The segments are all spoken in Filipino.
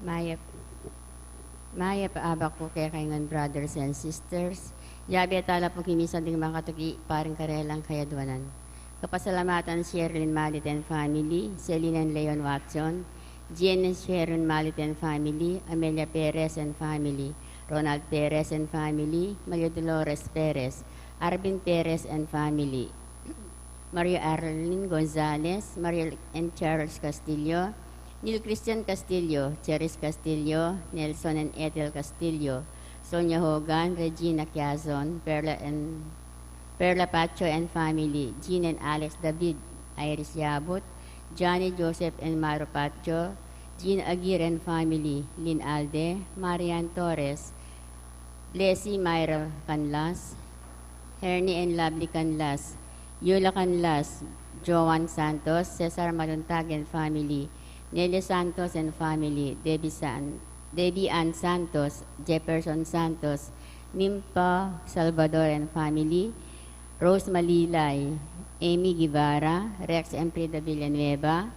Maya, Maya paabak po kaya kaingan brothers and sisters. Yabi at tala po kimisan ding mga katuki paring karelang kayadwanan. Kapasalamatan Sherilyn Malit and family, Celine and Leon Watson, Jen and Sharon Malit and family, Amelia Perez and family, Ronald Perez and family, Maria Dolores Perez, Arvin Perez and family, Maria Arlene Gonzalez, Maria and Charles Castillo, Neil Christian Castillo, Cheris Castillo, Nelson and Ethel Castillo, Sonia Hogan, Regina Quezon, Perla Pacho and family, Jean and Alex David, Iris Yabut, Johnny Joseph and Maro Pacho, Jean Aguirre and family, Lynn Alde, Marian Torres, Leslie Myra Canlas, Hernie and Lovely Canlas, Yula Canlas, Joan Santos, Cesar Maluntag and family, Nelly Santos and family, Debbie Ann Santos, Jefferson Santos, Nimpa Salvador and family, Rose Malilay, Amy Guevara, Rex and Prida Villanueva,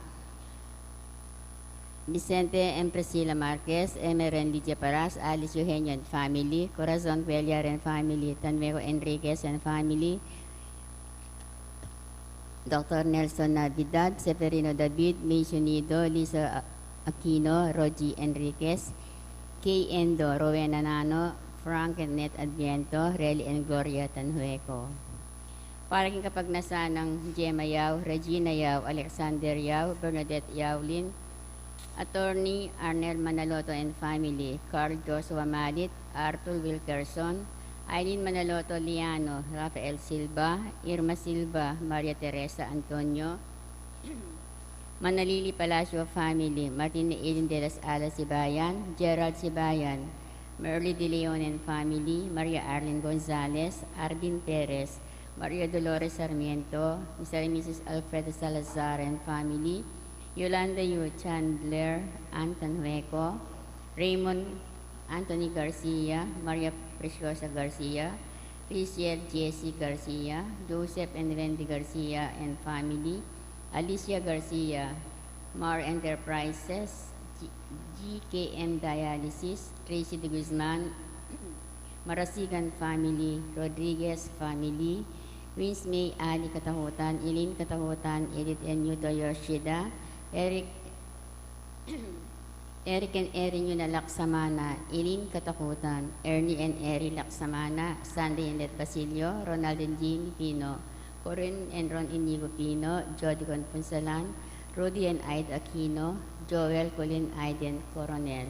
Vicente and Priscilla Marquez, Emeren Lidia Paras, Alice Eugenio and family, Corazon Cuellar and family, Tanmeco Enriquez and family, Dr. Nelson Navidad, Severino David, Mace Unido, Lisa Aquino, Rogie Enriquez, Kay Endo, Rowena Nano, Frank and Net Adviento, Relly and Gloria Tanhueco. Parang kapag nasa ng Gemma Yao, Regina Yao, Alexander Yao, Bernadette Yaulin, Attorney Arnel Manaloto and family, Carl Joshua Malit, Arthur Wilkerson, Eileen Manaloto Liano, Rafael Silva, Irma Silva, Maria Teresa Antonio, Manalili Palacio family, Martin Eden de las Alas Sibayan, Gerald Sibayan, Merly De Leon and family, Maria Arlene Gonzalez, Arvin Perez, Maria Dolores Sarmiento, Mr. and Mrs. Alfredo Salazar and family, Yolanda Yu Chandler, Anton Hueco, Raymond Anthony Garcia, Maria Preciosa Garcia, Riciel Jesse Garcia, Joseph and Wendy Garcia and family, Alicia Garcia, Mar Enterprises, GKM Dialysis, Tracy de Guzman, Marasigan family, Rodriguez family, Vince May Ali Katahutan, Eileen Katahutan, Edith and Yuto Yoshida, Eric and Erin Yuna Laksamana, Eileen Katakutan, Ernie and Eri Laksamana, Sandy and Let Basilio, Ronald and Jean Pino, Corinne and Ron Inigo Pino, Jody Conpunsalan, Rudy and Aida Aquino, Joel, Colin, Aiden, Coronel.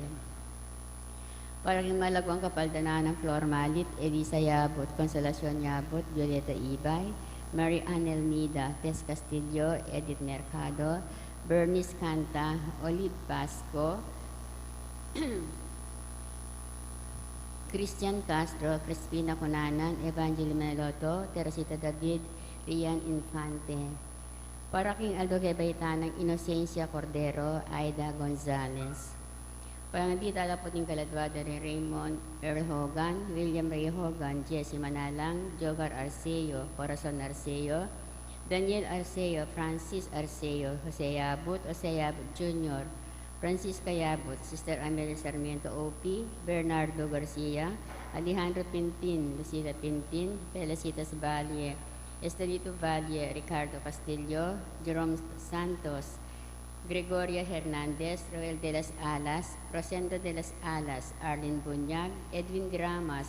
Parang malagwang kapaldanan ng Flor Malit, Elisa Yabot, Consolacion Yabot, Violeta Ibay, Mary Ann Elmida, Tess Castillo, Edith Mercado, Bernice Canta, Olive Pasco, Christian Castro, Crispina Cunanan, Evangeline Manaloto, Teresita David, Rian Infante. Paraking Aldo Gebaitanang Inocencia Cordero, Aida Gonzalez. Pangandita Laputing Kaladwada ni Raymond Earl Hogan, William Ray Hogan, Jesse Manalang, Jogar Arceo, Corazon Arceo, Daniel Arceo, Francis Arceo, Jose Yabut Jr., Francisca Yabut, Sister Amelia Sarmiento O.P., Bernardo Garcia, Alejandro Pintin, Lucila Pintin, Felicitas Valle, Estelito Valle, Ricardo Castillo, Jerome Santos, Gregoria Hernandez, Roel de las Alas, Rosendo de las Alas, Arlene Bunyag, Edwin Gramas,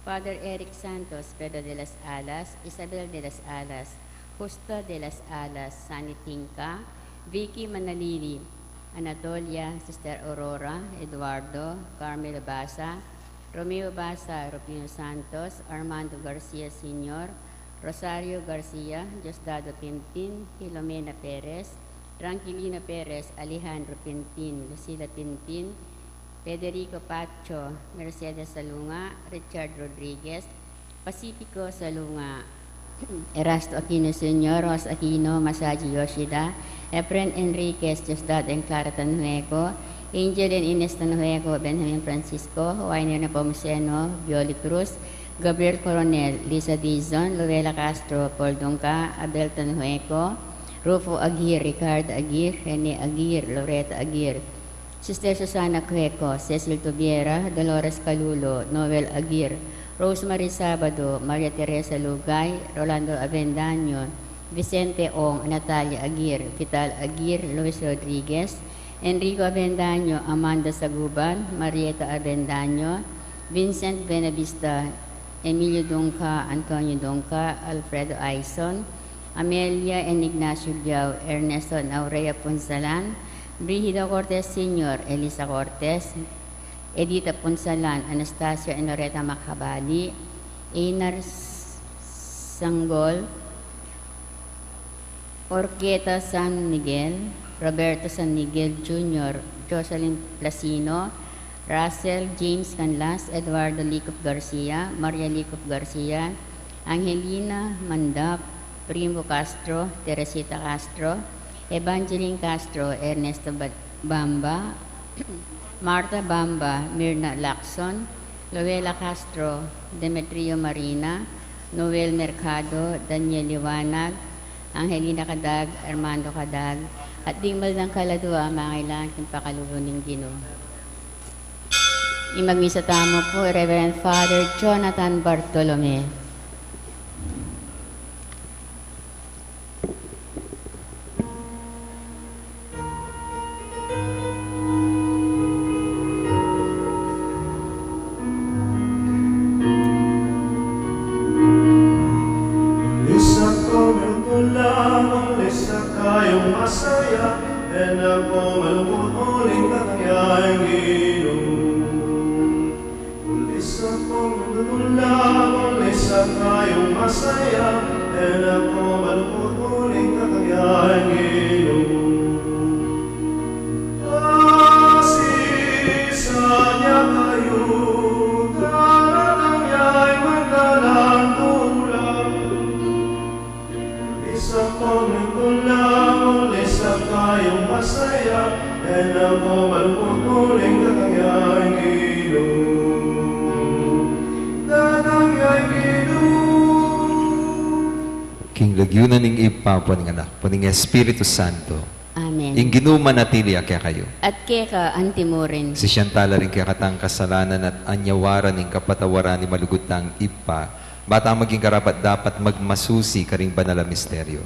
Father Eric Santos, Pedro de las Alas, Isabel de las Alas, Justo de las Alas, Sani Tinka, Vicky Manalili, Anatolia, Sister Aurora, Eduardo, Carmelo Basa, Romeo Basa, Rufino Santos, Armando Garcia Sr., Rosario Garcia, Diosdado Pintin, Filomena Perez, Tranquilino Perez, Alejandro Pintin, Lucila Pintin, Federico Pacho, Mercedes Salunga, Richard Rodriguez, Pacifico Salunga, Erasto Aquino Sr., Ros Aquino, Masaji Yoshida, Efren Enriquez, Diosdado and Clara Tanhueco, Angel and Ines Tanhueco, Benjamin Francisco, Wainer Nepomuceno, Violi Cruz, Gabriel Coronel, Lisa Dizon, Luela Castro, Paul Dunca, Abel Tanhueco, Rufo Aguirre, Ricardo Aguirre, Rene Aguirre, Loretta Aguirre, Sister Susana Cueco, Cecil Tubiera, Dolores Calulo, Noel Aguirre, Rosemary Sabado, Maria Teresa Lugay, Rolando Avendaño, Vicente Ong, Natalia Aguirre, Vital Aguirre, Luis Rodriguez, Enrico Avendaño, Amanda Saguban, Marieta Avendaño, Vincent Benavista, Emilio Donca, Antonio Donca, Alfredo Aison, Amelia and Ignacio Liao, Ernesto Naurea Punsalan, Brigido Cortez Sr., Elisa Cortez, Edita Punsalan, Anastasia Enoreta Macabali, Einar Sanggol, Orqueta San Miguel, Roberto San Miguel Jr., Jocelyn Placino, Russell James Canlas, Eduardo Licop Garcia, Maria Licop Garcia, Angelina Mandap, Primo Castro, Teresita Castro, Evangeline Castro, Ernesto Bamba, Marta Bamba, Mirna Lacson, Luela Castro, Demetrio Marina, Noel Mercado, Daniel Liwanag, Angelina Cadag, Armando Cadag, at dingmal ng kaladwa, mangailangan kong pakaluluning Ginoo. Imagmisa tamo po, Reverend Father Jonathan Bartolome. King lagyunan ning ipapo ning anak, puning Espiritu Santo. Amen. Ing ginuman natili kaya kayo. At keka antimorin. Si Siyantala rin kaya katang kasalanan at anyawaran ning kapatawaran ni malugutang ipa, bata maging karapat dapat magmasusi karing banala misteryo.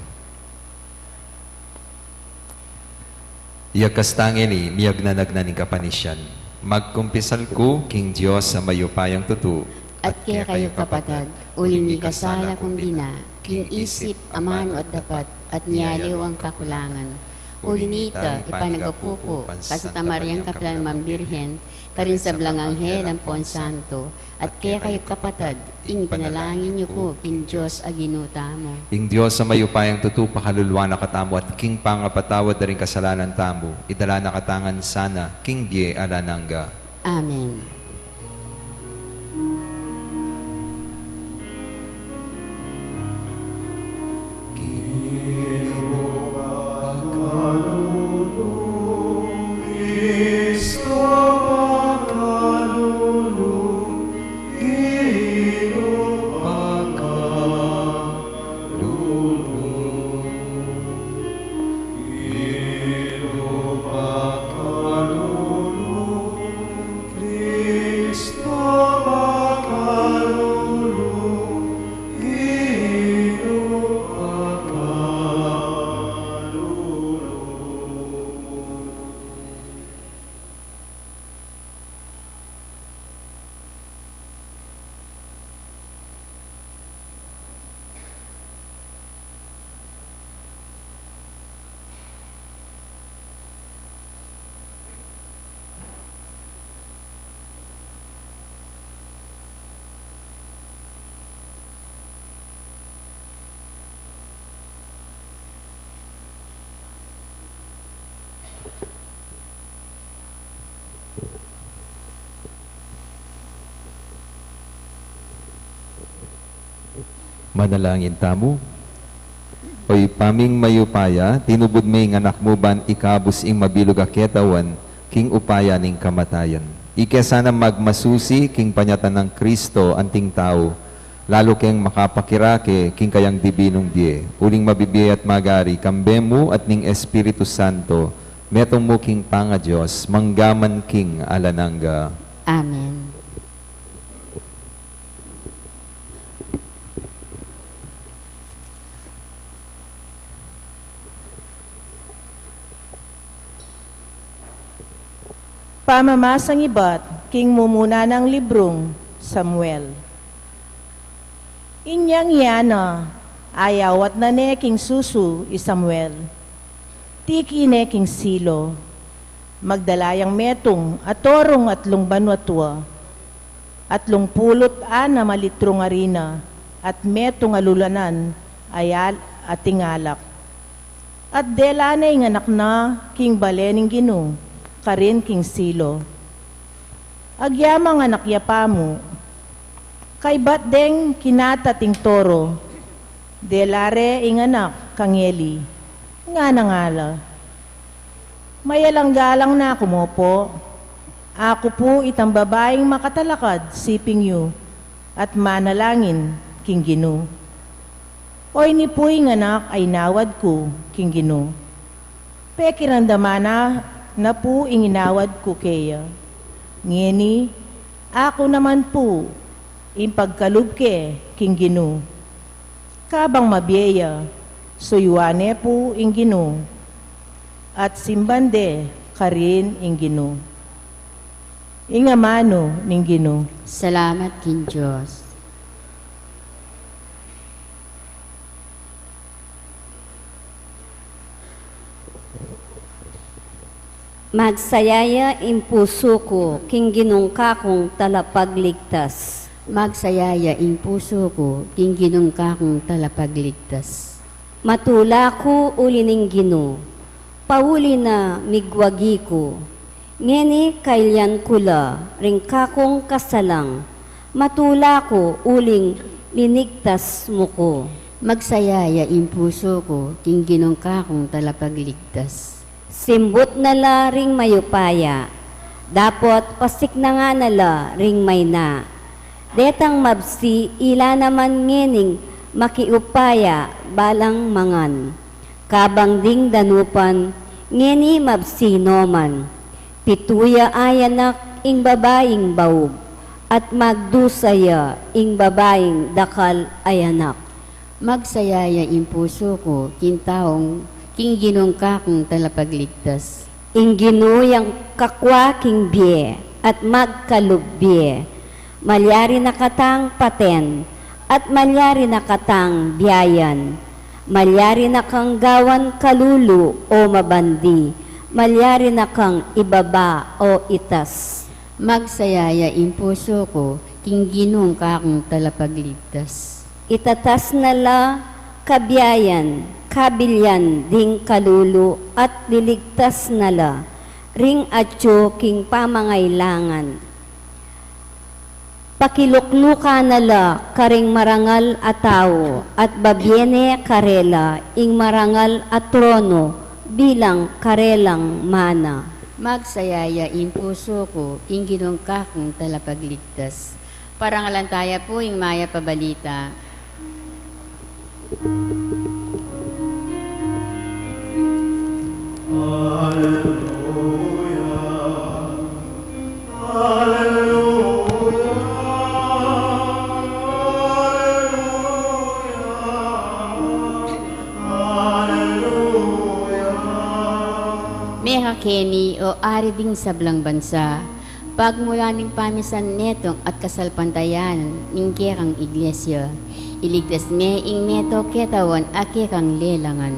Iyagkastangin ni miyag na nagnaning kapanisyan. Magkumpisal ko, King Diyos sa mayupayang tutu. At kaya kayo kapatag, uli ni kasala kung bina, king isip, amano at dapat, at niyaliw ang kakulangan. Uli nita, ipanagapupo, kasata Mariang Kaplan Mambirhen, karin sa Blanganghel ang Pon Santo, at kaya kayo kapatag, ing panalangin niyo ko, king Diyos aginuta mo. Ing Diyos sa mayupayang tutu, pakaluluwa na katamo, at king pangapatawad na rin kasalanan tamo, idala na katangan sana, king die alananga. Amen. Manalangin tamo. Oy paming mayupaya, tinubod may anak mo ban ikabus ing mabilog a ketawan, king upaya ning kamatayan. Ike sana magmasusi king panyatan ng Kristo anting tao, lalo keng makapakirake king kayang dibinong die. Uling mabibiyay at magari, kambemu at ning Espiritu Santo, Metong mo king panga Diyos, manggaman king alananga. Amen. Pamamasang iba't king mumuna ng librong Samuel. Inyang yana, ayawat na ne king susu i Samuel. Tiki ne king silo, magdalayang metong atorong atlong banwatwa, atlong pulot ana malitrong arina, at metong alulanan ayal ating alak. At delanay ng anak na king balening ginu, karin king silo. Agyamang anak yapa mo, kay bat deng kinatating toro, delare ing anak kangeli, nga nangala. Mayalang-galang na kumopo, ako po itang babaeng makatalakad siping yu, at manalangin king ginu. Oy ni puing anak ay nawad ko king ginu. Pekirandamana na po inginawad ko kaya. Ngeni, ako naman po, impagkalubke king ginu. Kabang mabiya, suyuane po ing ginu. At simbande karin ing ginu. Ingamano ning ginu. Salamat kin Diyos. Magsayaya in puso ko, king ginungka kong talapagligtas. Magsayaya ing puso ko, king ginungka kong talapagligtas. Matula ko ulining gino, pauli na migwagi ko. Ngeni kailyan kula, ringka kong kasalang. Matula ko uling linigtas mo ko. Magsayaya ing puso ko, king ginungka kong talapagligtas. Simbot nala ring mayupaya, dapot pasik na nga nala ring may na. Detang mabsi ila naman ngening makiupaya balang mangan. Kabang ding danupan, ngeni mabsi noman. Pituya ayanak ing babaeng baog, at magdusaya ing babaeng dakal ayanak. Magsayaya ing puso ko, king ginungka kong talapagligtas. Ing ginuyang kakwa king biye, at magkalubye. Malyari na katang paten, at malyari na katang biyayan. Malyari na kang gawan kalulu o mabandi. Malyari na kang ibaba o itas. Magsayaya ing puso ko, king ginungka kong talapagligtas. Itatas nala kabiyayan, kabilyan ding kalulu at liligtas nala, ring atyo king pamangailangan. Pakilukluka nala karing marangal at tao, at babyene karela ing marangal at trono bilang karelang mana. Magsayaya ing puso ko, king ginungka kong talapagligtas. Parangalantaya po ing maya pabalita. Meha Kenny o ari ding sablang bansa, pagmula ning pamisan netong at kasalpantayan ning kekang iglesia, iligtas me ing neto ketawan a kekang lelangan.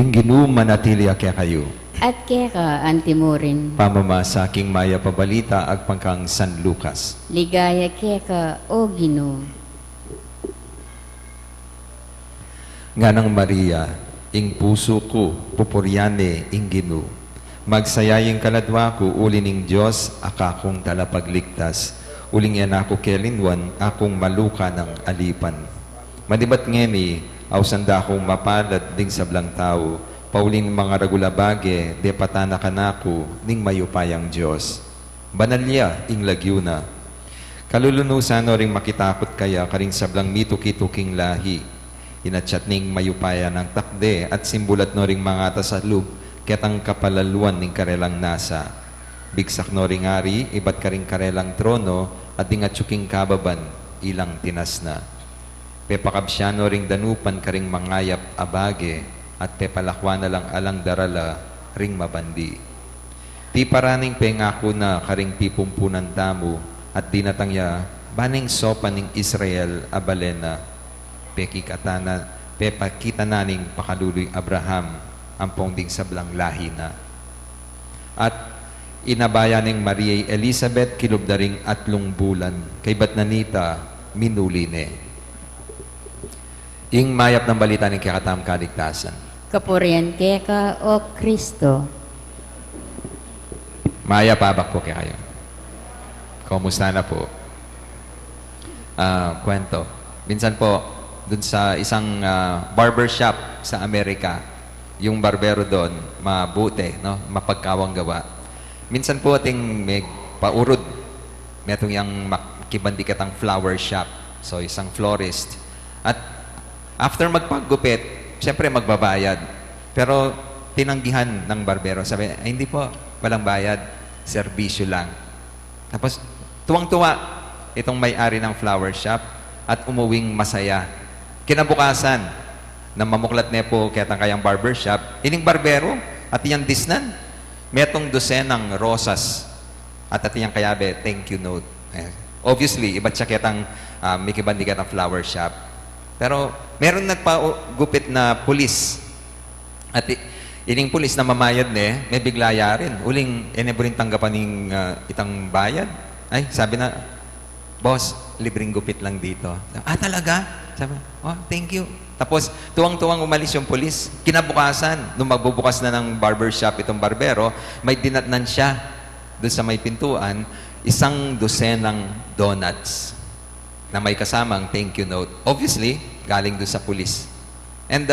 Inginu manatili akya kayo. At keka antimurin, Pamama sa aking maya pabalita ag pangkang San Lucas. ligaya keka o Ginoo. Nganang Maria, ing puso ko, pupuryane ing Ginoo. Magsayayang kaladwa ko, uli ning Diyos, akakong talapagligtas. Uling yan ako kelinwan, akong maluka ng alipan. Madibat ngeni, Ausanda kong mapalad ding sablang tao, pauling mga ragulabage, de patana kanako, ning mayupayang Diyos. Banalya, ing lagyuna. Kalulunusan no ring makitakot kaya karing sablang mituki-tuking lahi. Inatsyat ning mayupaya ng takde at simbulat no ring mga tasalub, ketang kapalaluan ning karelang nasa. Bigsak no ring ari, ibat ka ring karelang trono, at dingatsuking kababan, ilang tinas na. Pepakabsya no ring danupan ka ring mangayap abage, at pepalakwa na lang alang darala, ring mabandi. Ti paraning pengako na karing pipumpunan tamo, at dinatangya, baning sopa ning Israel abalena, pepakita naning pakaluloy Abraham, ang pongding sablang lahi na. At inabaya ning Maria Elizabeth kilubdaring 3 bulan, kay bat nanita minuli ne. Ing mayap ng balita ng kakatam kaligtasan. Kapurian ka, O Kristo. Maya pabak po kayo. Kumusta na po? Kwento. Minsan po, dun sa isang barbershop sa Amerika, yung barbero doon, mabuti, no? Mapagkawang gawa. Minsan po ating may paurod. Metong yung makibandikatang flower shop. So, isang florist. At after magpaggupit, siyempre magbabayad. Pero tinanggihan ng barbero. Sabi, ay hindi po, walang bayad. Serbisyo lang. Tapos, tuwang-tuwa itong may-ari ng flower shop at umuwing masaya. Kinabukasan, na mamuklat na po kaya kayang barbershop, ining barbero at iyang disnan, metong dosenang rosas at atiyang kayabe, thank you note. Obviously, iba't siya kitang mikibandigan ng flower shop. Pero meron nagpagupit na pulis. At ining pulis na mamayad may biglaya rin. Uling, rin tanggapan ng itang bayad. Ay, sabi na, boss, libreng gupit lang dito. Talaga? Sabi, oh, thank you. Tapos, tuwang-tuwang umalis yung pulis. Kinabukasan, nung magbubukas na ng barbershop itong barbero, may dinatnan siya doon sa may pintuan, 1 dosenang donuts na may kasamang thank you note. Obviously, galing doon sa pulis. And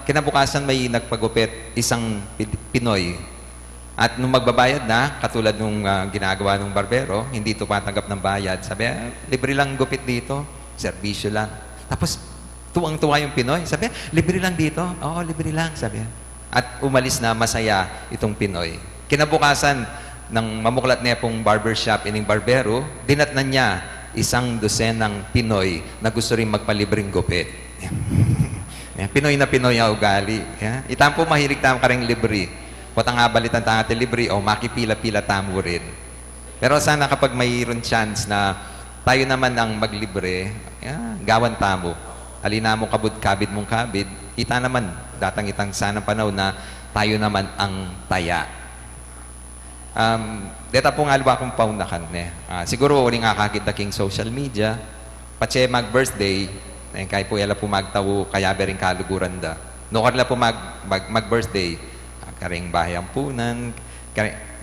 kinabukasan may nagpagupit, isang Pinoy. At nung magbabayad na, katulad nung ginagawa ng barbero, hindi ito patanggap ng bayad. Sabi, libre lang gupit dito, serbisyo lang. Tapos, tuwang-tuwa yung Pinoy. Sabi, libre lang dito? Oo, libre lang, sabi. At umalis na masaya itong Pinoy. Kinabukasan, ng mamuklat niya pong barbershop ining barbero, dinatnan niya 1 dosenang Pinoy na gusto rin magpalibreng gupit. Pinoy na Pinoy ang ugali. Itam po mahilig tamo ka rin libre. Potang abalitan tangate libre o makipila-pila tamo rin. Pero sana kapag mayroon chance na tayo naman ang maglibre, gawan tamo. Alina mo kabid mong kabid, ita naman, datang itang sanang panahon na tayo naman ang taya. Deta po nga alwa akong paunakan. Siguro uling akakita king social media, patse mag-birthday, kaya po yala po magtawo, kaya bering kaluguran da. No karla po mag-birthday, karing bayampunan,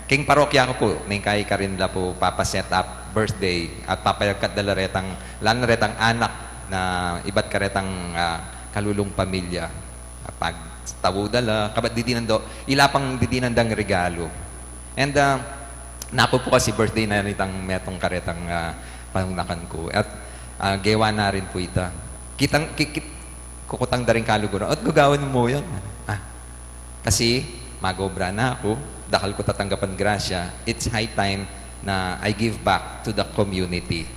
king parokya ko po, kaya ka rin la po papaset up birthday at papayagkat dalaretang, lanaretang anak na iba't karetang kalulong pamilya. Pag tawo dala, kabat didinando, ilapang didinandang regalo. And napo po kasi birthday na ritang metong karetang pangunakan ko. At gewa na rin po ita. Kukutang da rin kaluguran. At gagawin mo yan. Kasi magobra na ako, dakal ko tatanggapan grasya, it's high time na I give back to the community.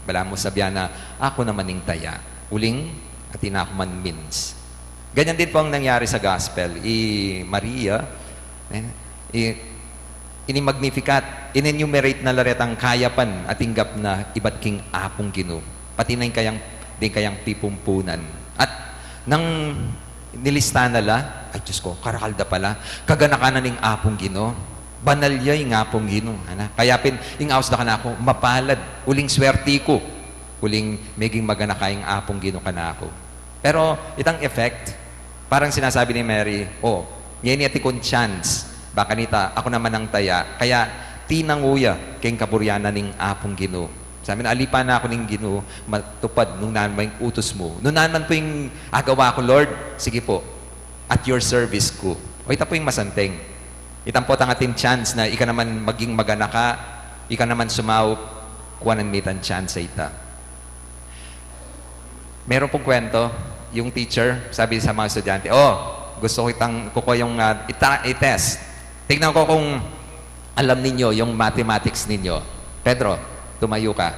Bala mo sabihan na ako naman ning taya. Uling at ako man means. Ganyan din po ang nangyari sa gospel. Maria, ini Magnificat, in-enumerate na laretang kayapan at inggap na iba't king apong Ginoo. Pati na yung kayang pipumpunan. At nang nilista nala, ay Diyos ko, karakalda pala, kaganakanan ng apong Ginoo. Banalya yung apong Ginoo. Kaya ingaos na ka na ako, mapalad, uling swerti ko, uling meging maganakayang apong Ginoo ka na ako. Pero itang effect, parang sinasabi ni Mary, ngayon iti kon chance, baka nita, ako naman ang taya, kaya tinanguya keng kaburyanan ning apong Ginoo. Sabi na, alipa na ako ng Ginoo, matupad nung naman yung utos mo. Nung naman po yung agawa ko, Lord, sige po, at your service ko. O ito po yung masanteng. Itan po ang ating chance na ika naman maging maganak ka, ika naman sumaw, kuha ng mitan chance sa ita. Meron pong kwento, yung teacher, sabi sa mga estudyante, gusto ko itang kukuha yung i-test. Tignan ko kung alam ninyo yung mathematics ninyo. Pedro, tumayo ka.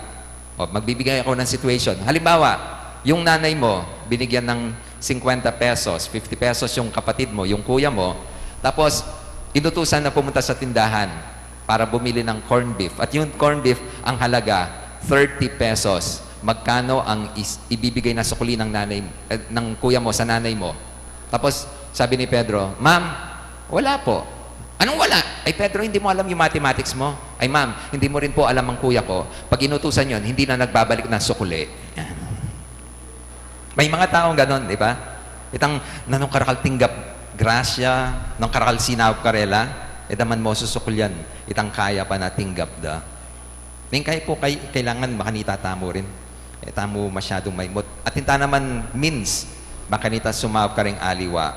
Magbibigay ako ng situation. Halimbawa, yung nanay mo, binigyan ng 50 pesos, 50 pesos yung kapatid mo, yung kuya mo, tapos inutusan na pumunta sa tindahan para bumili ng corned beef. At yung corned beef, ang halaga, 30 pesos. Magkano ang ibibigay na sukli ng ng kuya mo sa nanay mo? Tapos, sabi ni Pedro, Ma'am, wala po. Anong wala? Ay, Pedro, hindi mo alam yung mathematics mo. Ay, ma'am, hindi mo rin po alam ang kuya ko. Pag inutusan yon, hindi na nagbabalik ng sukuli. Yan. May mga taong ganon, di ba? Itang nanong karakal tinggap grasya, nang karakal sinaw karela, daman mo susukulyan, itang kaya pa na tinggap da. Ning kaya po kailangan makanita tamo rin. Tamo masyadong maimot. At hinta naman means, makanita sumaw ka rin aliwa.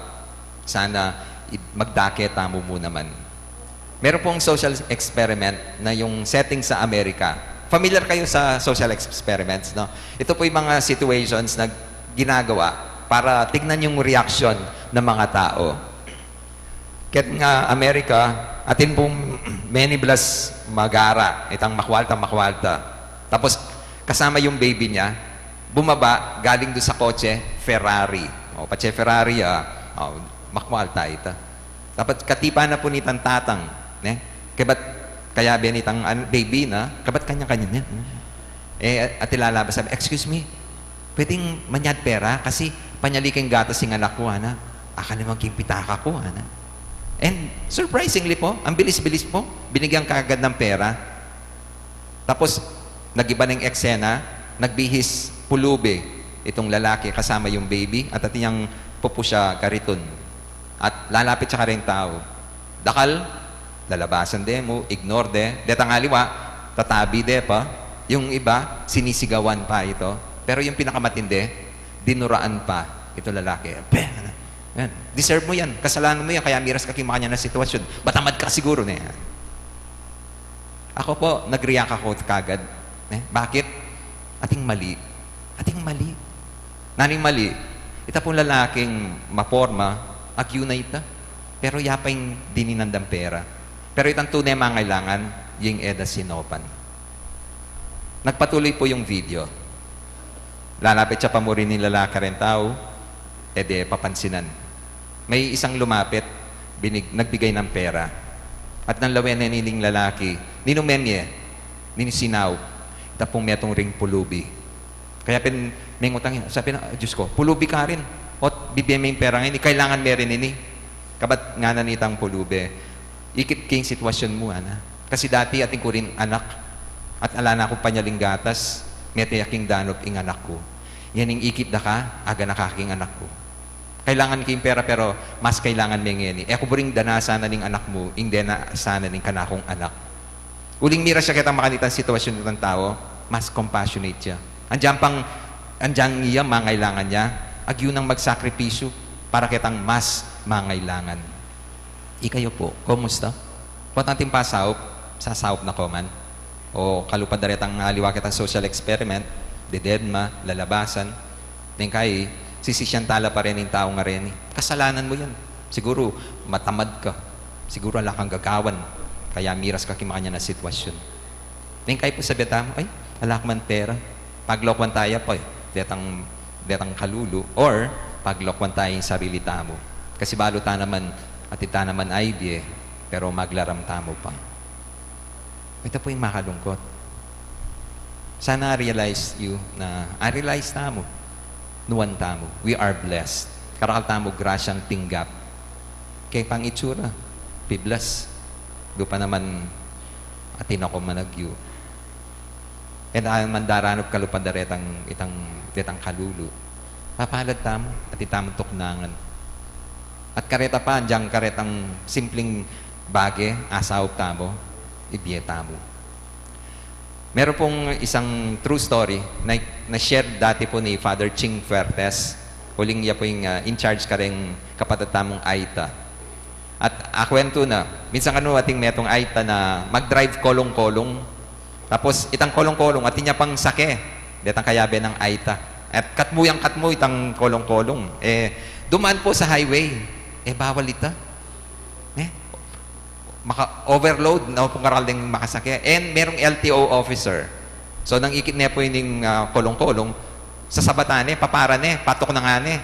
Sana magdake tamo mo naman. Meron pong social experiment na yung setting sa Amerika. Familiar kayo sa social experiments, no? Ito po yung mga situations na ginagawa para tignan yung reaction ng mga tao. Kaya nga Amerika, atin pong many bless magara, itang makwalta. Tapos kasama yung baby niya, bumaba, galing doon sa kotse, Ferrari. Pache Ferrari, makwalta ita. Dapat katipa na po nitang tatang. Kaya benitang baby na, kabat kanya-kanya niya. At ilalabas, sabi, excuse me, pwedeng manyad pera kasi panyaliking gatas yung anak ko, ana. Aka naman king pitaka ko, ana. And surprisingly po, ang bilis-bilis po, binigyan kaagad ng pera. Tapos, nag-iba ng eksena, nagbihis pulubi itong lalaki kasama yung baby at atiyang pupo siya kariton. At lalapit siya ka rin tao. Dakal, lalabasan de mo, ignore de. Detang aliwa, tatabi de pa. Yung iba, sinisigawan pa ito. Pero yung pinakamatindi, dinuraan pa ito lalaki. Yan. Deserve mo yan. Kasalanan mo yan. Kaya miras ka kimakanya na sitwasyon. Batamad ka siguro na yan. Ako po, nag-react ako kagad. Bakit? Ating mali. Ating mali. Naning mali. Ita pong lalaking maporma, agyunay ita. Pero yapay dininandang pera. Pero itang tunay mga kailangan, yung eda sinopan. Nagpatuloy po yung video. Lalapit siya pa mo rin ni lalaki rin tao, papansinan. May isang lumapit, nagbigay ng pera. At nang lawen na nining lalaki, ninumenye, ninisinaw, ita pong metong ring pulubi. Kaya may ngutang yun. Sabi na, Diyos ko, pulubi ka rin. Ot, bibigyan mo yung pera ngayon, kailangan meron ini. Kabat nga nanitang pulube. Ikit kayong sitwasyon mo, ana. Kasi dati ating ko rin anak. At ala na akong panyaling gatas, may tiyaking danop ing anak ko. Yan yung ikit na ka, aga nakaking anak ko. Kailangan kayong pera, pero mas kailangan may ngeni. Ako po rin danasana ng anak mo, ing danasana ng kanakong anak. Uling mira siya kitang makanitang sitwasyon ng tao, mas compassionate siya. Andyang iya, mangailangan niya, agyun ang magsakripisyo para kitang mas mangailangan. Ikayo po, kumusta? Huwag natin pasahop, sasahop na ko man. O kalupad na rin ang aliwa kitang social experiment, dededma, lalabasan. Nengkay, sisisyantala pa rin yung tao nga rin. Kasalanan mo yan. Siguro, matamad ka. Siguro, ala kang gagawan. Kaya miras ka kimakanya na sitwasyon. Nengkay po sabi tamo, ay, ala man pera. Paglokwan tayo po, detang kalulu. Or, paglokwan tayo yung sarili tamo. Kasi balo ta naman, at ita naman idea, pero maglaram tamo pa. Ito po yung makalungkot. Sana realize you na, realize tamo, nuwan tamo. We are blessed. Karakal tamo, grasyang tinggap. Kaya pang itsura, piblas. Do pa naman, atin ako managyo. And ayon mandaranop kalupadaretang itang kalulu. Papalad tamo, at itamang tuknangan. At kareta pa, andyang karetang simpleng bage, asaw tamo, ibiyeta mo. Meron pong isang true story na share dati po ni Father Ching Fuertes. Huling niya po yung in charge ka rin kapatatamong Aita. At akwento na, minsan kanu ating metong Aita na mag-drive kolong-kolong. Tapos itang kolong-kolong at niya pang sake. Detang kayabe ng Aita. At katmuyang itang kolong-kolong. Dumaan po sa highway. Bawal ita. Maka-overload na kung karal ding makasakya. And merong LTO officer. So, nang ikit niya po yung kolong-kolong, sa sabatane, paparane, patok na nga ne.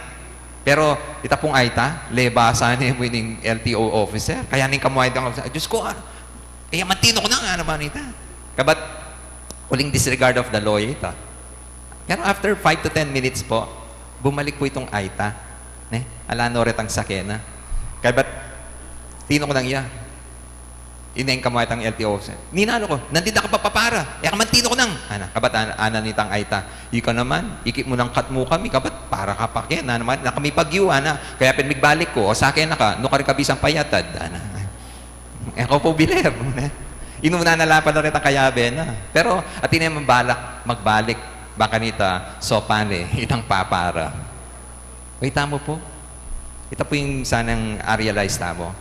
Pero, ita pong Aita, lebasa niya po yung LTO officer. Kaya ning kamuhay dang, Diyos ko, mantino ko na nga naman ita. Kabat, uling disregard of the law ita. Pero after 5 to 10 minutes po, bumalik po itong Aita. Alano retang sakena. Kabat, tino ko nang iya. Inayin ka mo itang LTO. Ninano ko, nandito ka pa papara. Kamantino ko nang. Kabat, nitang Aita. Ika naman, ikip mo ng kat mo kami. Kabat, para ka pa kaya. Naman, kami pagyu, Kaya pinmigbalik ko. O sa akin ka, no ka rin kabisang payatad. Ako po biler. Inuna na lapad na rin ang kayabe na. Pero, at inay magbalik. Baka nita, sopane, itang papara. Wait, tamo po. Ito po yung sanang realize tamo.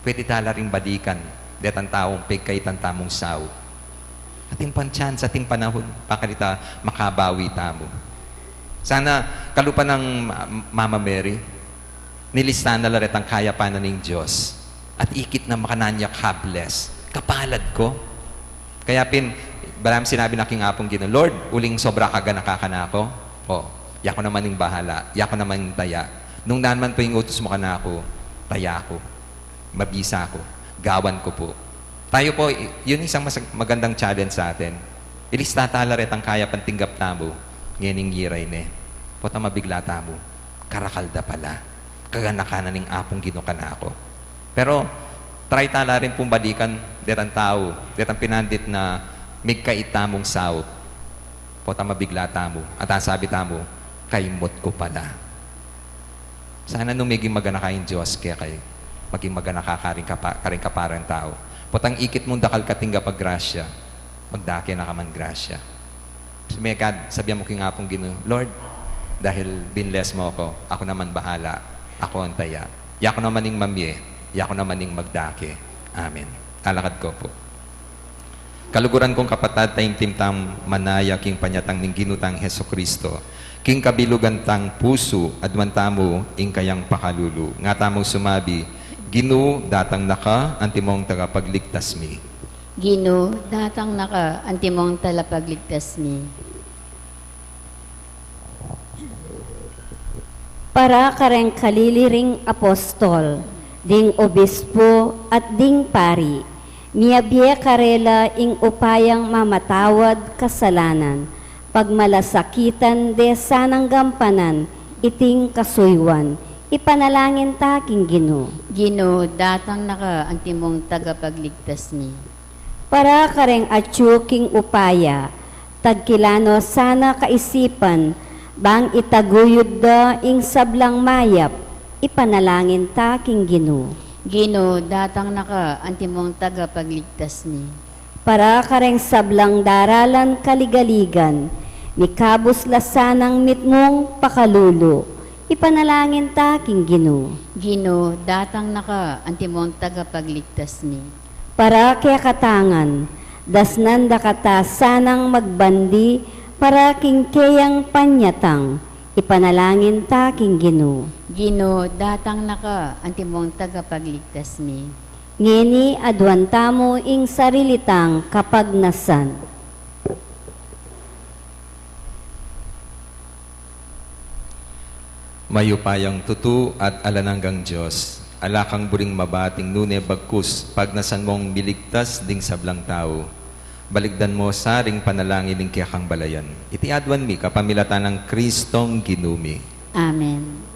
Pwede tala ring badikan. Detang taong pagkaitan tamong sao. Ating panchance, ating panahon, pakalita makabawi tamo. Sana kalupa ng Mama Mary, nilistahan na laret ang kaya pa na ng Diyos at ikit na makananya kabless. Kapalad ko. Kaya baram sinabi na king apong Ginoo, Lord, uling sobra kaga nakakanako. Yako naman yung bahala. Yako naman yung taya. Nung naman po yung utos mo ka na ako, taya ako. Mabisa ko. Gawan ko po. Tayo po, yun isang magandang challenge sa atin. Ilista tala ret ang kaya pantinggap tamo. Ngayon giray ne. Pota mabigla tamo. Karakalda pala. Kaganakanan ng apong Ginoo ka na ako. Pero, try tala rin pong balikan detang tao. Detang pinandit na migkait tamong sao. Pota mabigla tamo. At sabi tamo, kaimot ko pala. Sana nung maging magana kayong Diyos kaya kayo. Maging magana ka karing kaparang tao. Potang ikit mong dakal katingga pag grasya. Magdaki na ka man grasya. Sabihan mo king apong Ginoo, Lord, dahil binless mo ako naman bahala. Ako ang taya. Yako naman ning mamye. Yako naman ning magdaki. Amen. Alakad ko po. Kaluguran kong kapatad, tayong timtam manaya king panyatang ning ginutang Heso Kristo. King kabilugan tang puso, adwantamo ing kayang pakalulu. Nga tamong sumabi, Ginoo, datang naka, antimong tagapagligtas mi. Ginoo, datang naka, antimong talapagligtas mi. Para kareng kaliliring apostol, ding obispo at ding pari, miyabye karela ing upayang mamatawad kasalanan, pagmalasakitan de sanang gampanan, iting kasuywan, ipanalangin taking Ginoo. Ginoo, datang naka, antimong tagapagligtas mi. Para kareng atyuking upaya, tagkilano sana kaisipan, bang itaguyod da ing sablang mayap, ipanalangin taking Ginoo. Ginoo, datang naka, antimong tagapagligtas mi. Para kareng sablang daralan kaligaligan, mikabos lasanang mitmong pakalulu, ipanalangin taking Ginoo. Ginoo, datang naka, antimong tagapagligtas mi. Para kaya katangan, dasnan da kata sanang magbandi, para king kayang panyatang, ipanalangin taking Ginoo. Ginoo, datang naka, antimong tagapagligtas mi. Ngini adwantamo ing sarilitang kapagnasan. Mayupayang tutu at alananggang Diyos, alakang buring mabating nune bagkus, pagnasan mong miligtas ding sablang tao. Baligdan mo saring panalangin ng kiyakang balayan. Iti adwan mi kapamilatan ng Kristong Ginumi. Amen.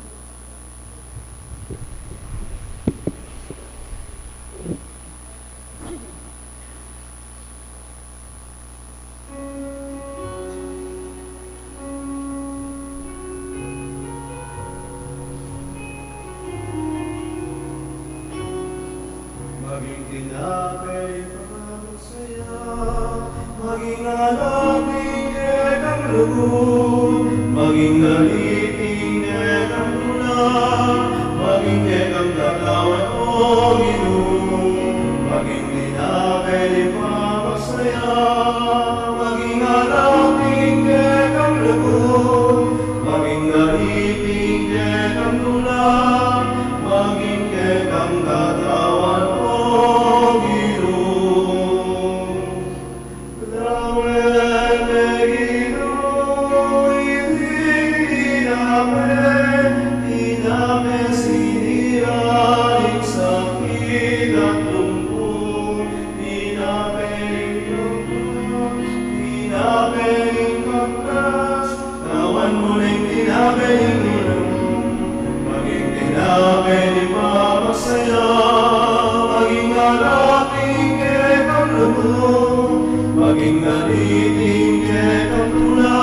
Maging tinapay para saya, maging alaping ekang lugod, maging galiting ekang tula, maging ekang katawan o ginoo, maging dinapay di pamasaya, maging alaping ekang lugod, maging galiting ekang tula, maging ekang katawan o ginoo. Maging galiting kekang tula,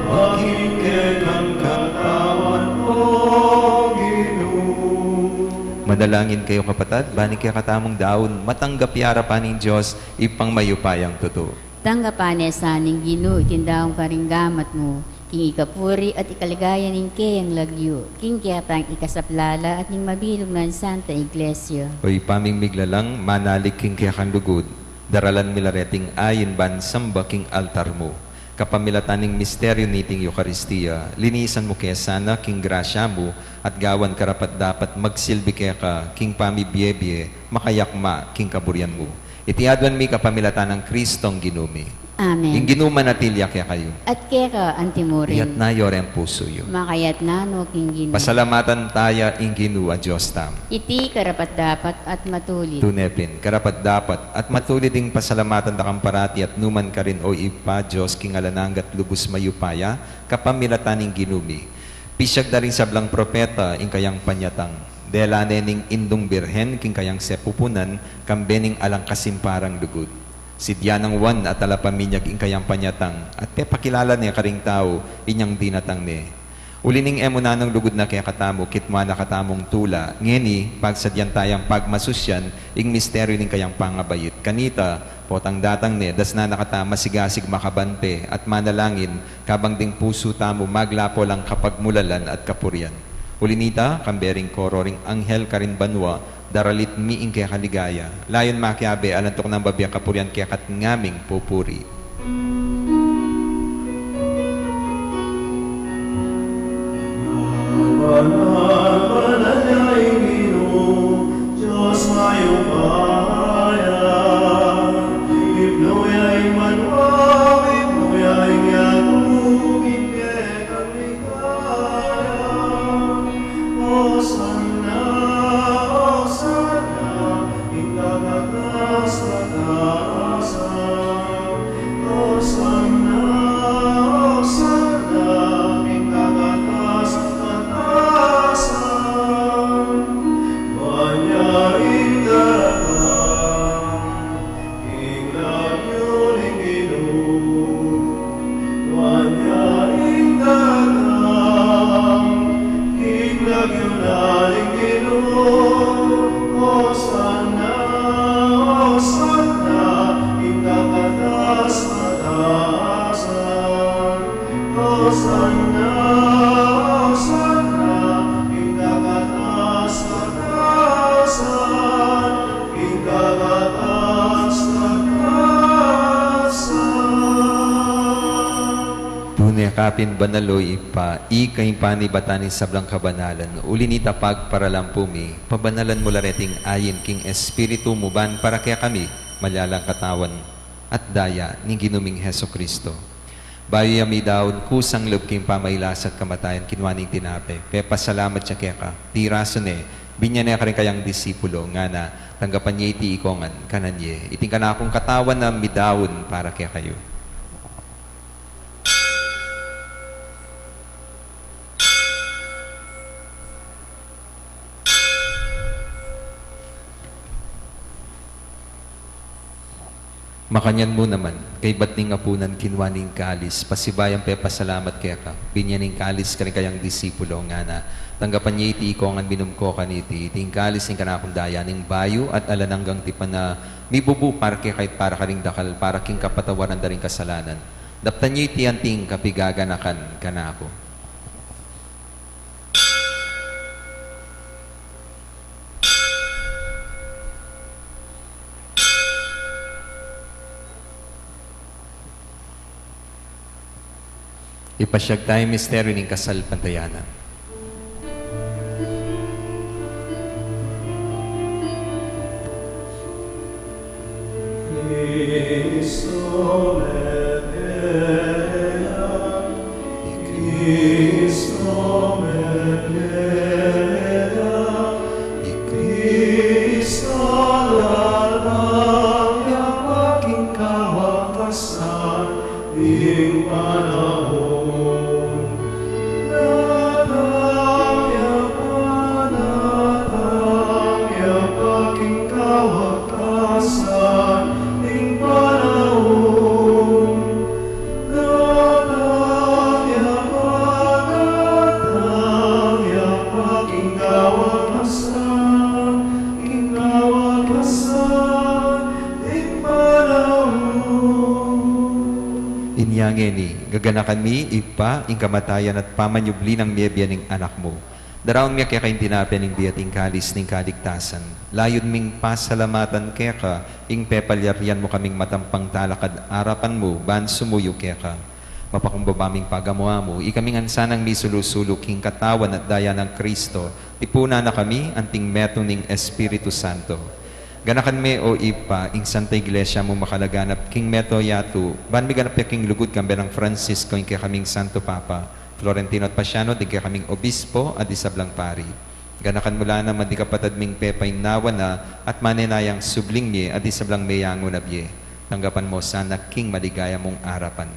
maging kekang katawan o Ginoo. Manalangin kayo kapatid, bani kaya katamong daon, matanggap yara pa ng Diyos, ipang mayupayang totoo. Tanggapan sa ning Ginoo itindaong karinggamat mo, king ikapuri at ikaligaya ning kayang lagyo, king kiyatang ikasaplala at ning mabilog ng Santa Iglesia. Oy paming miglalang, manalik king kaya kang lugod, daralan milareting ayin ban samba king altar mo. Kapamilataning misteryo niting Eucharistia, linisan mo kaya sana king grasya mo, at gawan karapat dapat magsilbi kaya ka, king pamibiyebye, makayakma king kaburian mo. Itiadwan mi kapamilatan ng Kristong ginumi. Amen. Ing ginuman at tilya kaya kayo. At kaya ka, Iyat antimurin, na yore ang puso yun. makayat na no king Ginoo. Pasalamatan taya ing ginua Diyos tam. Iti karapat dapat at matulit. Tunepin, karapat dapat, at matuloy ding pasalamatan takang parati at numan ka rin o ipa Diyos king alananggat lubos mayupaya, kapamilataning ginumi. Pisyag da rin sablang propeta ing kayang panyatang. Delane ning indong birhen king kayang sepupunan, kambening alang kasimparang lugod. Si Dianang Juan at alapaminyag ing kayang panyatang, at pakilala niya karing tao, inyang dinatang ni. Ulining emunanong lugod na kaya katamo, kitma na katamong tula, ngeni, pagsadyan tayang pagmasusyan, ing misteryo ning kayang pangabayit. Kanita, potang datang ni, das na nakatama sigasig makabante, at manalangin, kabang ding puso tamo, maglapo lang kapagmulalan at kapurian. Ulinita, kambering kororing anghel karin banwa, daralit mi ing kaya kaligaya. Layon makiabe, alantok ng babya kapurian kaya katngaming pupuri. Kapin banaloy ipa, ikay panibatanin sablang kabanalan, ulinita pagparalampumi, pabanalan mo lareting ayin king espiritu mo ban para kaya kami, malyalang katawan at daya ni ginuming Heso Kristo. Bayo yami daon, kusang loob king pamaylas at kamatayan, kinwaning tinape, pepa salamat siya kaya ka, tirason binyan niya ka rin kayang disipulo, nga na, tanggapan niya iti ikongan, kananye, iting ka na akong katawan na midawon para kaya kayo. Makanyan mo naman, kay batning apunan kinwaning kalis, pasibayang pasalamat kaya ka, binyaning kalis ka rin kayang disipulo nga na, tanggapan niya iti ko ang minum ko kaniti, iting kalis ng kanakundaya ning bayo at alananggang tipan na mibubu parke kahit para ka ring dakal, para king kapatawaran da ring kasalanan. Daptan niya iti anting kapigaganakan kanako. Ipasyag tayo misteryo ng kasal pantayanan. Cristo medea, Cristo medea, Cristo lalangya aking kawakasan, ing panahon. Lalangya aking kawakasan, ing panahon. Lalangya aking kawakasan, ing panahon. Inyange ni, gaganakan mi, ipa, ing kamatayan at pamanyubli ng miyebya ng anak mo. Daraon miya kaya kayong tinapin ng biyating kalis ng kaligtasan. Layod ming pasalamatan kaya ka, ing pepalyarian mo kaming matampang talakad arapan mo, ban sumuyo kaya ka. Mapakumbabaming pagamuha mo, ikaming ansanang misulusulok king katawan at daya ng Kristo, tipuna na kami, anting meto ng Espiritu Santo. Ganakan me o ipa, ing Santa Iglesia mo makalaganap, king meto yatu, ban mi ganap ya king lugod kambe ng Francisco, ing kaya kaming Santo Papa, Florentino at Pasiano, di kaya kaming obispo at isablang pari. Ganakan mula naman di kapatad ming pepay nawa na at maninayang subling niye at isablang mayango na biye. Tanggapan mo sana king maligaya mong arapan.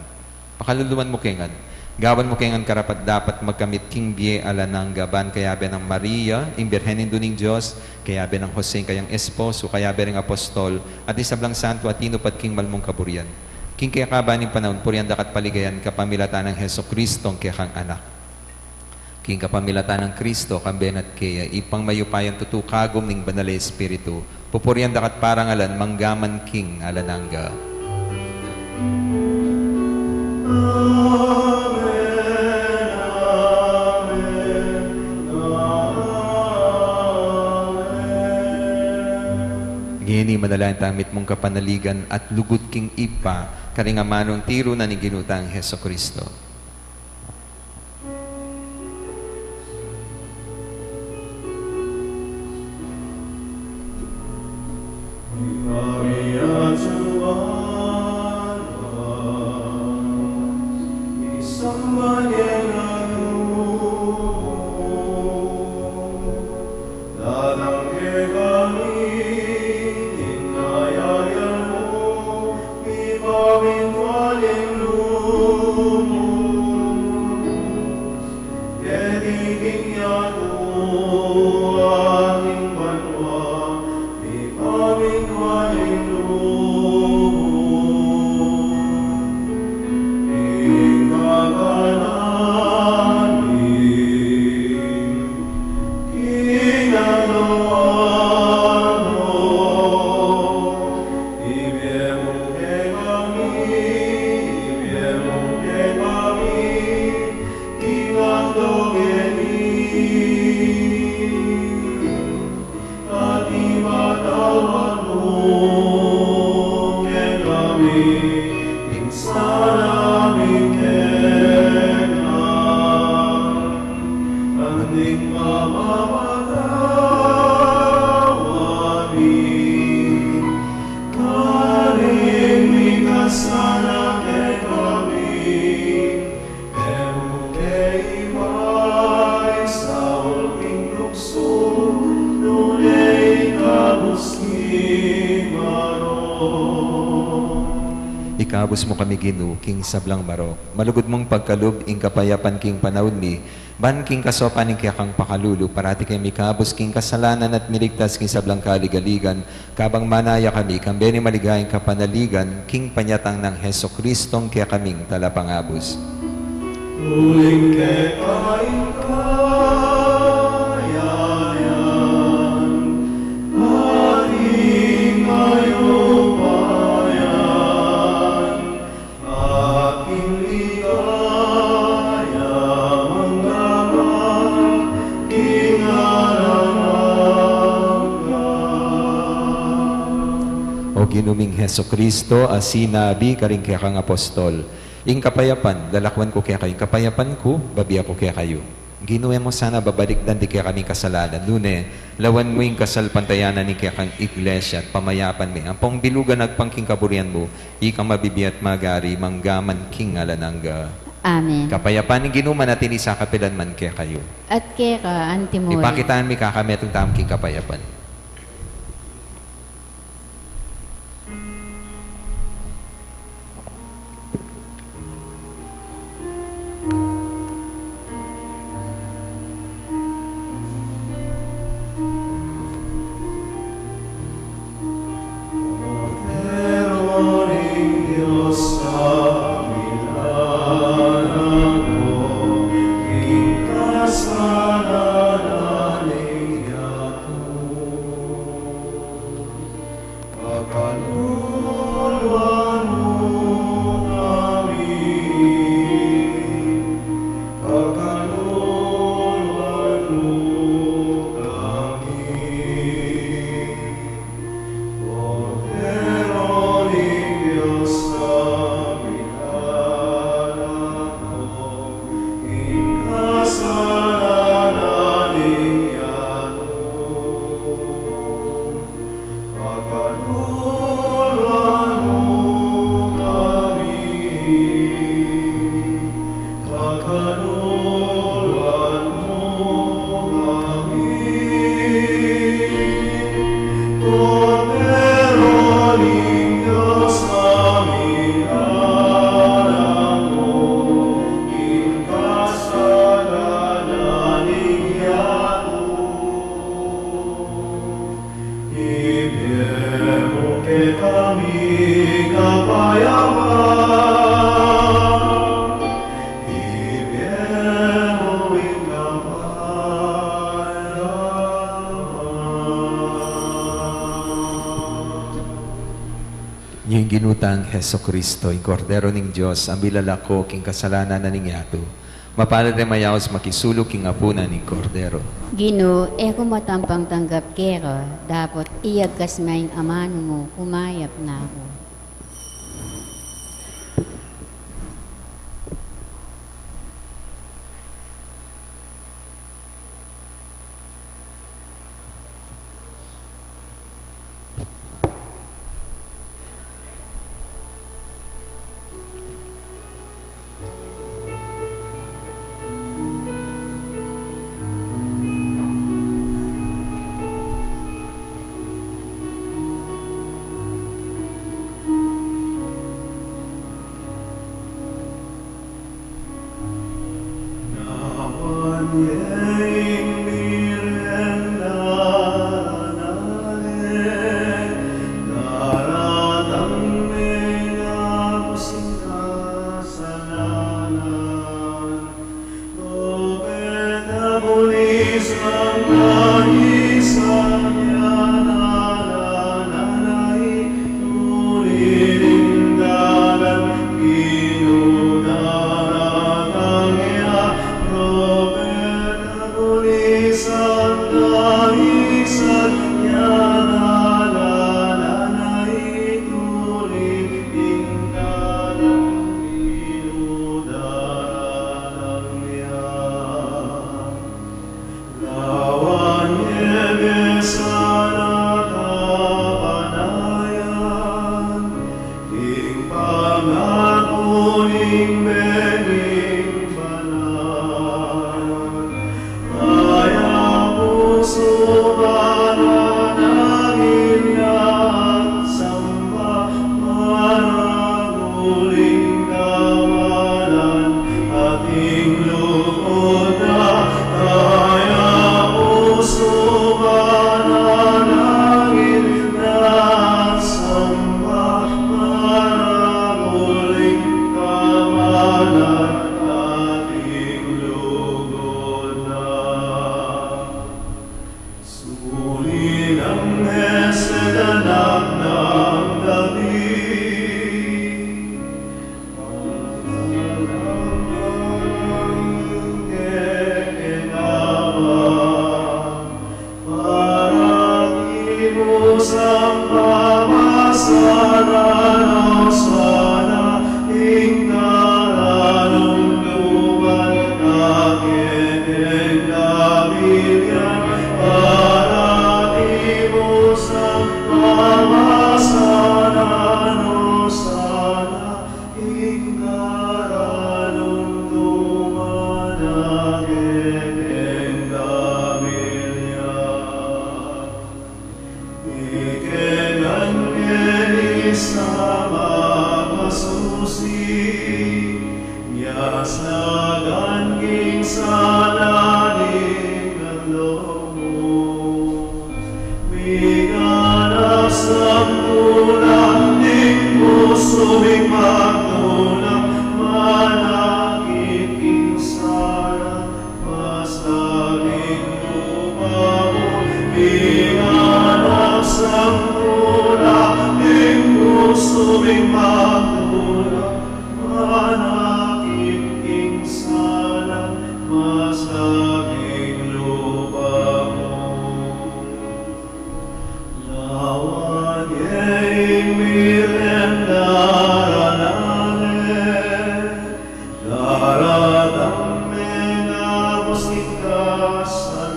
Pakaluluan mo kengan. Gawan mo kengan karapat dapat magkamit king biye alanang gaban kayabe ng Maria, ing Birhenin duning Diyos, kayabe ng Jose kayang esposo, kayabe ng apostol, at isablang santo at tinupad king malmong kaburian. King kaya kabaning panahon, purianda kat paligayan kapamilatan ng Heso Kristong kaya kang anak. King kapamilatan ng Kristo, kambenat kaya, ipang mayupayan tutukagom ning banal Espiritu, pupurianda kat parangalan, manggaman king alanangga. Gini madalayan tamit mong kapanaligan at lugod king ipa, karingamanong tiro na ni ginutang Heso Kristo. Maria Giovanna, isang manyenano, lalangge kami, inayayan mo, ibawin waling lumo, kediging yato, ating banwa, ibawin waling lumo, ikagananin, kinaloano, ibiyemong ke kami, kinandogeni, at imatawan mo ke kami, minsan namin kenang, anding mamamatawamin, karing mikasana ke kami, emuke ibay sa ulking lukso, nunay kabusking maro. Ikabos mo kami Ginoo, king sablang marok. Malugod mong pagkalub, ing kapayapan king panahon mi. Ban king kasopan ing kayakang pakalulu. Parati kay mikabos king kasalanan at miligtas king sablang kaligaligan. Kabang manaya kami, kambeni maligayang kapanaligan, king panyatang ng Heso Kristong kaya kaming talapangabos. Uling kay kayayan, ating mayupayan, aking ligaya manggamang kinaramagan. O ginuming Heso Kristo, asinabi karing kaya kang apostol, ing kapayapan, lalakwan ko kaya kayo. Kapayapan ko, babiya ko kaya kayo. Ginuwe mo sana babalik dan di kaya kami kasalanan. Nune, lawan mo yung kasalpantayanan ni kaya kang iglesia at pamayapan mi. Ang pong bilugan nagpangking kaburian mo, ikang mabibiyat magari, manggaman king alanangga. Amen. Kapayapan ng ginuman natin isa kapilan man kaya kayo. At kaya ka, Antimore. Ipakitaan mi kakami itong taong king kapayapan. Meron Diyos sa milagro, ing kasalanan niyato. Pagkaluluan mo kami, pagkaluluan mo kami. Cordero de Dios, caminando en kasalanan niyato. Pagkaluluan mo kami, pagkaluluan mo kami. Cordero Dios, caminando en kasalanan niyato. Ibiyemo ke kami kapayapan, ibiyemo in kapayapan. Yung ginutang Heso Kristo, yung kordero ng Diyos, ang bilalako king kasalanan na ningyato. Mapalad na mayaos makisulok king apunan ng kordero. Gino, kung matampang tanggap kero, dapat iyagkas maing amano mo, kumayap na ako. usuming magdulak, manakit sana, masaging lupa mo, inganak sa mula, usuming magdulak, manakit sana, masaging lupa mo. Lawan ye'y mirendaranale, daratang menabosik kasananan,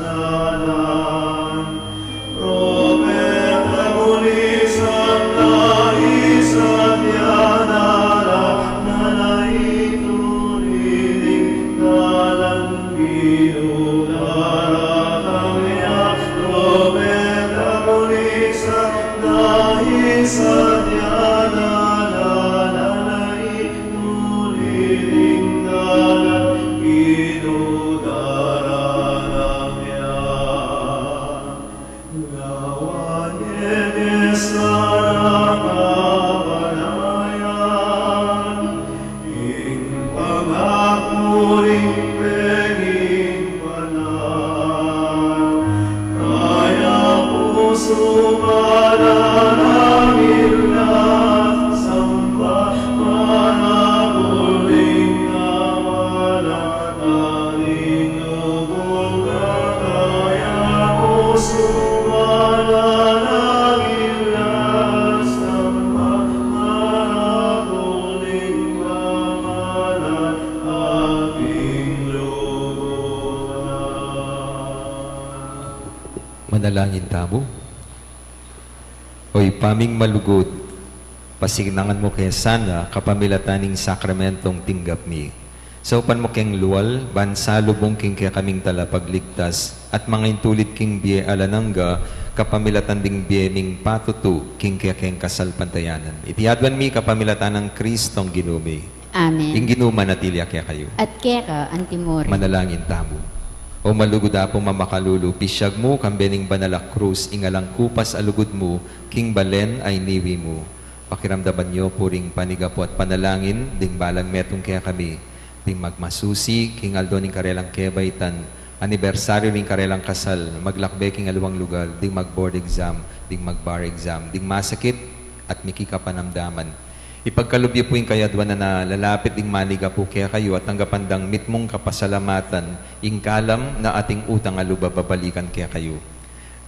Roberta Bulisan Laisat Yanara, nanaituliling dalang binudaratang ya, Roberta Bulisan Laisat Yanara, nanaituliling dalang binudaratang ya. Lawan ye'y sarang kabanayan, ing pangakuring penging panan, kaya puso mananangil na samba, manabuling naman ating lubong, kaya puso mananangil na samba, manabuling naman ating lubong. Manalangin tamo. Oy paming malugod, pasignangan mo kaya sana kapamilataning sakramentong tinggap mi. Sa upan mo keng luwal, bansa lubong king kaya kaming talapagligtas, at mga intulit king biye alanangga, kapamilatan ding biye ming patutu, king kaya keng kasal pantayanan. Itiadwan mi kapamilatan ng Kristong ginumi. Amen. Ing ginuma natilya kaya kayo. At keka, antimori. Manalangin tamo. O malugod apong mamakalulu, pisyag mo kambening banalak krus, ingalang kupas alugod mo, king balen ay niwi mo. Pakiramdaman nyo puring panigapo at panalangin, ding balang metong kaya kami, ding magmasusi, king aldo ning karelang kebaitan, anibersaryo ning karelang kasal, maglakbe king aluwang lugar, ding mag-board exam, ding mag-bar exam, ding masakit at mikikapanamdaman. Ipagkalubyo po yung kayadwan na lalapit ding maniga po kaya kayo at tanggapandang mitmong kapasalamatan, ingkalam na ating utang aluba babalikan kaya kayo.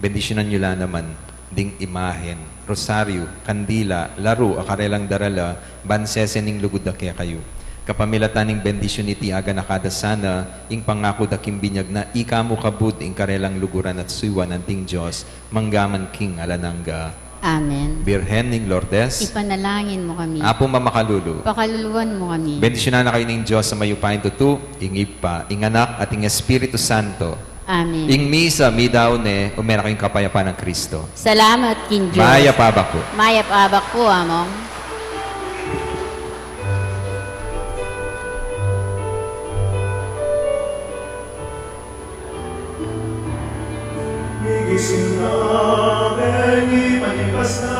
Bendisyonan nyo lang naman, ding imahen, rosaryo, kandila, laro, akarelang darala, bansesening lugod na kaya kayo. Kapamilataning bendisyon iti aga nakadasana, ing pangako daking binyag na ikamu kabud ing karelang luguran at suwan ng ting Diyos, manggaman king alanangga. Amen. Birhen ning Lourdes, Ipanalangin mo kami. Apo mamakalulu. Pakaluluwan mo kami. Bendisyonan na kayo ng Diyos sa mayupain tutu, ing Ipa, ing Anak at ing Espiritu Santo. Amen. Ing misa, mi daw ne, umera kayong kapayapaan ng Kristo. Salamat kin Diyos. Maya pabak po. Maya paabak po, among. Gigising na, bengi, palibas na